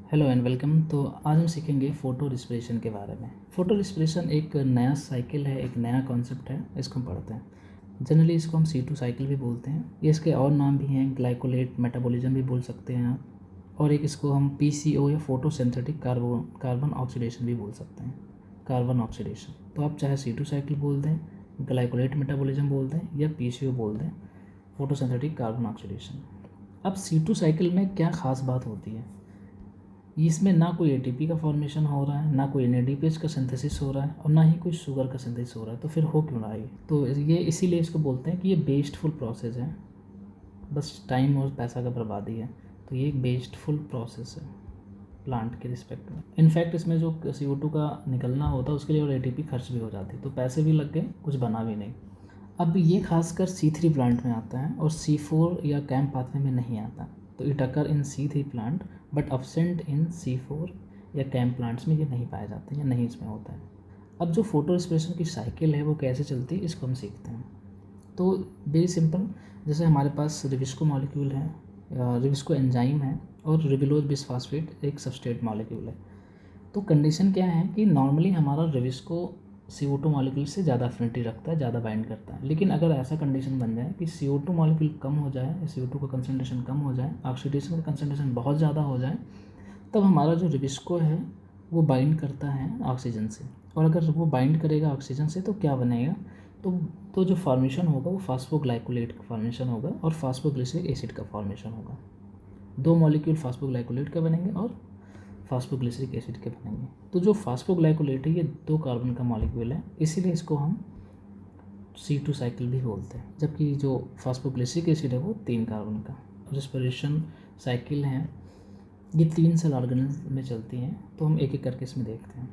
Hello and welcome. तो आज हम सीखेंगे फ़ोटो रिस्पिरेशन के बारे में। फ़ोटो रिस्पिरेशन एक नया साइकिल है, एक नया कॉन्सेप्ट है। इसको हम पढ़ते हैं। जनरली इसको हम C2 साइकिल भी बोलते हैं। ये इसके और नाम भी हैं, ग्लाइकोलेट मेटाबॉलिज्म भी बोल सकते हैं आप। और एक इसको हम PCO या फोटोसिंथेटिक कार्बन ऑक्सीडेशन भी बोल सकते हैं, कार्बन ऑक्सीडेशन। तो आप चाहे C2 साइकिल बोल दें, ग्लाइकोलेट मेटाबॉलिज्म बोल दें या PCO बोल दें, फोटोसिंथेटिक कार्बन ऑक्सीडेशन। अब C2 साइकिल में क्या ख़ास बात होती है, इसमें ना कोई ATP का फॉर्मेशन हो रहा है, ना कोई NADPH का सिंथेसिस हो रहा है और ना ही कोई शुगर का सिंथेसिस हो रहा है। तो फिर हो क्यों रहा है? तो ये इसीलिए इसको बोलते हैं कि ये वेस्टफुल प्रोसेस है, बस टाइम और पैसा का बर्बादी है। तो ये एक वेस्टफुल प्रोसेस है प्लांट के रिस्पेक्ट में। इनफैक्ट इसमें जो CO2 का निकलना होता है उसके लिए और ATP खर्च भी हो जाती है, तो पैसे भी लग गए, कुछ बना भी नहीं। अब ये खासकर C3 प्लांट में आता है और C4 या कैम्प पाथवे में नहीं आता। तो it occur in C3 plant but absent in C4 या कैम्प प्लांट्स में ये नहीं पाए जाते या नहीं इसमें होता है। अब जो फोटो रिस्पिरेशन की साइकिल है वो कैसे चलती है, इसको हम सीखते हैं। तो वेरी सिंपल, जैसे हमारे पास रिविस्को मॉलिक्यूल है, रिविस्को एंजाइम है और रिविलोज बिसफॉस्फेट एक सबस्ट्रेट मॉलिक्यूल है। तो कंडीशन क्या है कि नॉर्मली हमारा रिविस्को CO2 मॉलिक्यूल से ज़्यादा एफिनिटी रखता है, ज़्यादा बाइंड करता है। लेकिन अगर ऐसा कंडीशन बन जाए कि CO2 मॉलिक्यूल कम हो जाए, CO2 का कंसनट्रेशन कम हो जाए, ऑक्सीडेशन का कंसनट्रेशन बहुत ज़्यादा हो जाए, तब हमारा जो रिविस्को है वो बाइंड करता है ऑक्सीजन से। और अगर वो बाइंड करेगा ऑक्सीजन से तो क्या बनेगा, तो जो फॉर्मेशन होगा वो फास्फोग्लाइकोलेट का फॉर्मेशन होगा और फास्फोग्लिसरिक एसिड का फॉर्मेशन होगा। दो मॉलिक्यूल फास्फोग्लाइकोलेट का बनेंगे और फास्फोग्लिसरिक एसिड के बनेंगे। तो जो फास्फोग्लाइकोलेट है ये 2 कार्बन का मॉलिक्यूल है, इसीलिए इसको हम C2 साइकिल भी बोलते हैं। जबकि जो फास्फोग्लिसरिक एसिड है वो 3 कार्बन का। रिस्पिरेशन साइकिल है, ये 3 सेल ऑर्गेनल में चलती हैं। तो हम एक एक करके इसमें देखते हैं।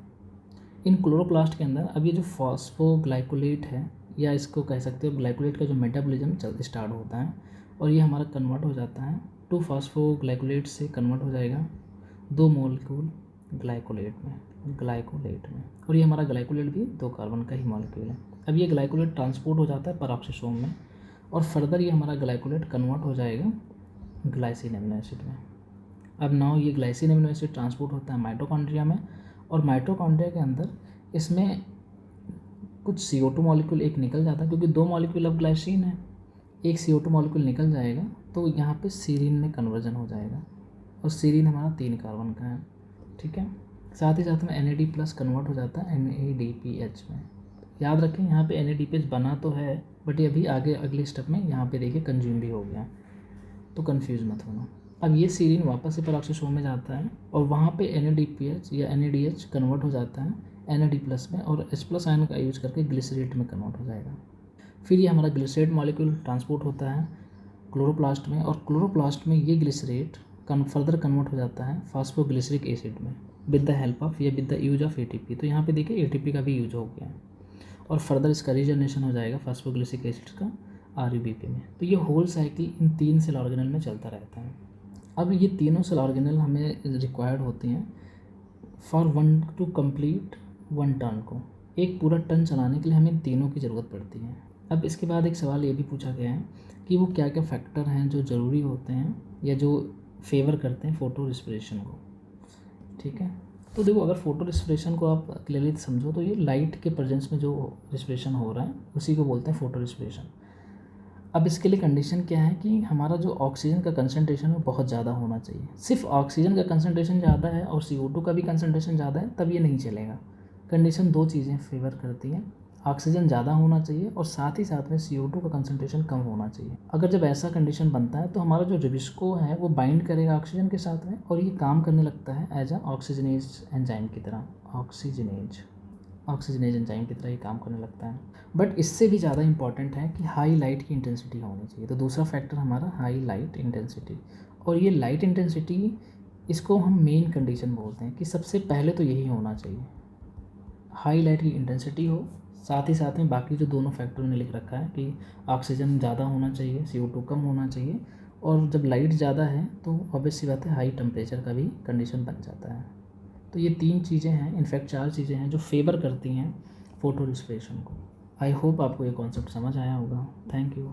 इन क्लोरोप्लास्ट के अंदर अब ये जो फास्फोग्लाइकोलेट है, या इसको कह सकते हो ग्लाइकोलेट का जो मेटाबॉलिज्म स्टार्ट होता है और ये हमारा कन्वर्ट हो जाता है 2 फास्फोग्लाइकोलेट से कन्वर्ट हो जाएगा 2 मोलिक्यूल ग्लाइकोलेट में। और ये हमारा ग्लाइकोलेट भी 2 कार्बन का ही मॉलिक्यूल है। अब ये ग्लाइकोलेट ट्रांसपोर्ट हो जाता है पेरोक्सिसोम में और फर्दर ये हमारा ग्लाइकोलेट कन्वर्ट हो जाएगा ग्लाइसिन एमिनो एसिड में। अब नाउ ये ग्लाइसिन एमिनो एसिड ट्रांसपोर्ट होता है माइटोकॉन्ड्रिया में और माइटोकॉन्ड्रिया के अंदर इसमें कुछ CO2 मॉलिक्यूल एक निकल जाता है, क्योंकि 2 मॉलिक्यूल अब ग्लाइसिन है, एक CO2 मॉलिक्यूल निकल जाएगा तो यहाँ पे सीरीन में कन्वर्जन हो जाएगा और सीरीन हमारा 3 कार्बन का है। ठीक है, साथ ही साथ में NAD+ कन्वर्ट हो जाता है NADPH में। याद रखें यहाँ पे NADPH बना तो है, बट ये अभी आगे अगले स्टेप में यहाँ पे देखिए कंज्यूम भी हो गया, तो कंफ्यूज मत होना। अब ये सीरीन वापस से पेरोक्सिसोम में जाता है और वहाँ पे NADPH या NADH कन्वर्ट हो जाता है NAD+ में और H+ आयन का यूज करके ग्लिसरेट में कन्वर्ट हो जाएगा। फिर ये हमारा ग्लिसरेट मॉलिक्यूल ट्रांसपोर्ट होता है क्लोरोप्लास्ट में और क्लोरोप्लास्ट में ये ग्लिसरेट फर्दर कन्वर्ट हो जाता है फास्फोग्लिसरिक एसिड में विद द हेल्प ऑफ या with the use of ATP। तो यहाँ पे देखिए ATP का भी यूज हो गया है और फर्दर इसका रीजनरेशन हो जाएगा फास्फोग्लिसरिक एसिड का RUBP में। तो ये होल साइकिल इन 3 सेल ऑर्गेनल में चलता रहता है। अब ये तीनों सेल ऑर्गेनल हमें रिक्वायर्ड होती हैं फॉर 1 टू कंप्लीट 1 टर्न को। एक पूरा टर्न चलाने के लिए हमें तीनों की ज़रूरत पड़ती है। अब इसके बाद एक सवाल ये भी पूछा गया है कि वो क्या क्या फैक्टर हैं जो ज़रूरी होते हैं या जो फेवर करते हैं फ़ोटो रिस्पिरेशन को। ठीक है, तो देखो, अगर फ़ोटो रिस्पिरेशन को आप क्लियरली समझो तो ये लाइट के प्रेजेंस में जो रिस्पिरेशन हो रहा है उसी को बोलते हैं फ़ोटो रिस्पिरेशन। अब इसके लिए कंडीशन क्या है कि हमारा जो ऑक्सीजन का कंसनट्रेशन है बहुत ज़्यादा होना चाहिए। सिर्फ ऑक्सीजन का कंसनट्रेशन ज़्यादा है और CO2 का भी कंसनट्रेशन ज़्यादा है तब ये नहीं चलेगा। कंडीशन 2 चीज़ें फेवर करती हैं, ऑक्सीजन ज़्यादा होना चाहिए और साथ ही साथ में CO2 का कंसनट्रेशन कम होना चाहिए। अगर जब ऐसा कंडीशन बनता है तो हमारा जो रिविस्को है वो बाइंड करेगा ऑक्सीजन के साथ में और ये काम करने लगता है एज अ ऑक्सीजनेज एंजाइम की तरह, ऑक्सीजनेज एंजाइम की तरह ही काम करने लगता है। बट इससे भी ज़्यादा इंपॉर्टेंट है कि हाई लाइट की इंटेंसिटी होनी चाहिए। तो दूसरा फैक्टर हमारा हाई लाइट इंटेंसिटी, और ये लाइट इंटेंसिटी इसको हम मेन कंडीशन बोलते हैं कि सबसे पहले तो यही होना चाहिए, हाई लाइट की इंटेंसिटी हो। साथ ही साथ में बाकी जो दोनों फैक्टर ने लिख रखा है कि ऑक्सीजन ज़्यादा होना चाहिए, CO2 कम होना चाहिए, और जब लाइट ज़्यादा है तो ऑब्वियस सी बात है हाई टेम्परेचर का भी कंडीशन बन जाता है। तो ये 3 चीज़ें हैं, इनफैक्ट 4 चीज़ें हैं जो फेवर करती हैं फ़ोटो रिस्पिरेशन को। आई होप आपको ये कॉन्सेप्ट समझ आया होगा। Thank you.